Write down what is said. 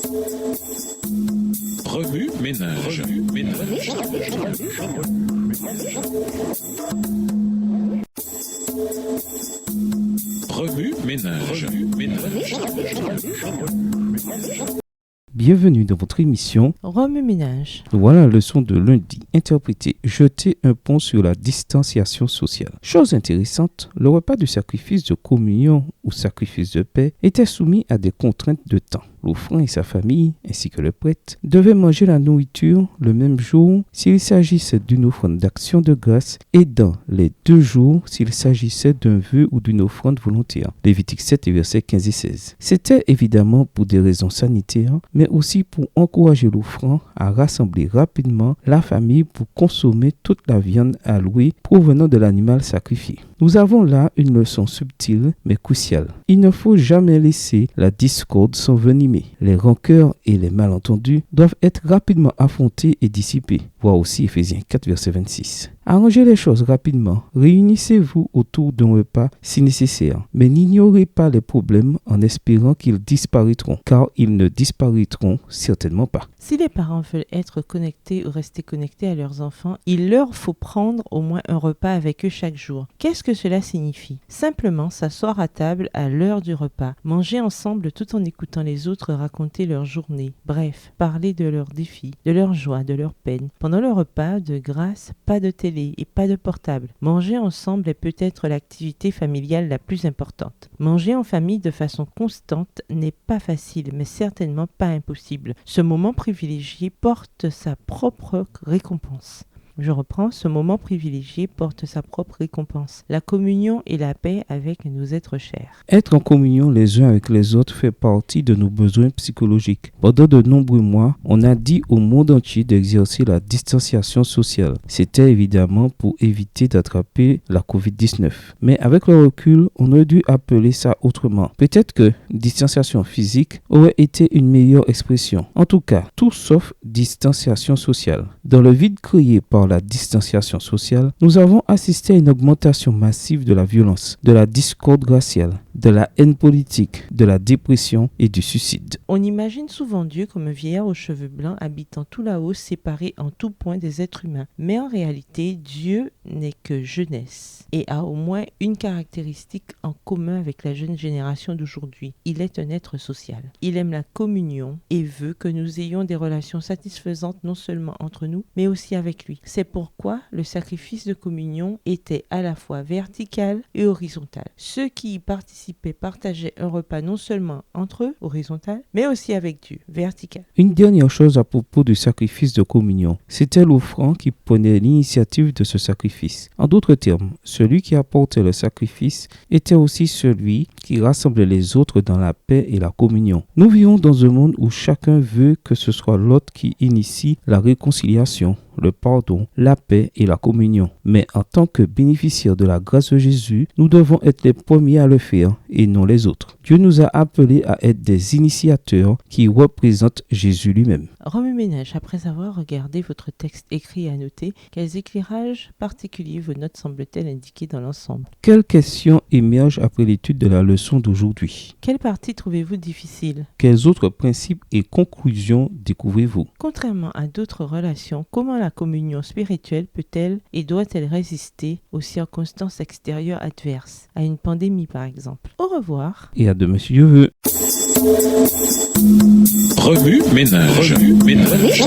Remue ménage. Remue ménage. Bienvenue dans votre émission Remue ménage. Voilà la leçon de lundi, interprétée jeter un pont sur la distanciation sociale. Chose intéressante, le repas du sacrifice de communion ou sacrifice de paix était soumis à des contraintes de temps. L'offrant et sa famille, ainsi que le prêtre, devaient manger la nourriture le même jour s'il s'agissait d'une offrande d'action de grâce et dans les 2 jours s'il s'agissait d'un vœu ou d'une offrande volontaire. Lévitique 7 et versets 15 et 16. C'était évidemment pour des raisons sanitaires, mais aussi pour encourager l'offrant à rassembler rapidement la famille pour consommer toute la viande allouée provenant de l'animal sacrifié. Nous avons là une leçon subtile mais cruciale. Il ne faut jamais laisser la discorde s'envenimer. Les rancœurs et les malentendus doivent être rapidement affrontés et dissipés. Voir aussi Ephésiens 4 verset 26. Arrangez les choses rapidement. Réunissez-vous autour d'un repas si nécessaire. Mais n'ignorez pas les problèmes en espérant qu'ils disparaîtront, car ils ne disparaîtront certainement pas. Si les parents veulent être connectés ou rester connectés à leurs enfants, il leur faut prendre au moins un repas avec eux chaque jour. Qu'est-ce que cela signifie ? Simplement s'asseoir à table à l'heure du repas, manger ensemble tout en écoutant les autres raconter leur journée. Bref, parler de leurs défis, de leurs joies, de leurs peines. Pendant le repas, de grâce, pas de télé et pas de portable. Manger ensemble est peut-être l'activité familiale la plus importante. Manger en famille de façon constante n'est pas facile, mais certainement pas impossible. Ce moment privilégié porte sa propre récompense. Je reprends, ce moment privilégié porte sa propre récompense. La communion et la paix avec nos êtres chers. Être en communion les uns avec les autres fait partie de nos besoins psychologiques. Pendant de nombreux mois, on a dit au monde entier d'exercer la distanciation sociale. C'était évidemment pour éviter d'attraper la COVID-19. Mais avec le recul, on aurait dû appeler ça autrement. Peut-être que distanciation physique aurait été une meilleure expression. En tout cas, tout sauf distanciation sociale. Dans le vide créé par la distanciation sociale, nous avons assisté à une augmentation massive de la violence, de la discorde raciale, de la haine politique, de la dépression et du suicide. On imagine souvent Dieu comme un vieillard aux cheveux blancs habitant tout là-haut, séparé en tout point des êtres humains. Mais en réalité, Dieu n'est que jeunesse et a au moins une caractéristique en commun avec la jeune génération d'aujourd'hui. Il est un être social. Il aime la communion et veut que nous ayons des relations satisfaisantes non seulement entre nous, mais aussi avec lui. C'est pourquoi le sacrifice de communion était à la fois vertical et horizontal. Ceux qui y participaient partageaient un repas non seulement entre eux, horizontal, mais aussi avec Dieu, vertical. Une dernière chose à propos du sacrifice de communion. C'était l'offrant qui prenait l'initiative de ce sacrifice. En d'autres termes, celui qui apportait le sacrifice était aussi celui qui rassemblait les autres dans la paix et la communion. Nous vivons dans un monde où chacun veut que ce soit l'autre qui initie la réconciliation, le pardon, la paix et la communion. Mais en tant que bénéficiaires de la grâce de Jésus, nous devons être les premiers à le faire et non les autres. Dieu nous a appelés à être des initiateurs qui représentent Jésus lui-même. Remue ménage, après avoir regardé votre texte écrit et annoté, quels éclairages particuliers vos notes semblent-elles indiquer dans l'ensemble ? Quelles questions émergent après l'étude de la leçon d'aujourd'hui ? Quelle partie trouvez-vous difficile ? Quels autres principes et conclusions découvrez-vous ? Contrairement à d'autres relations, comment la communion spirituelle peut-elle et doit-elle résister aux circonstances extérieures adverses, à une pandémie par exemple ? Au revoir. Et à demain si Dieu veut. Remue ménage. Remue ménage.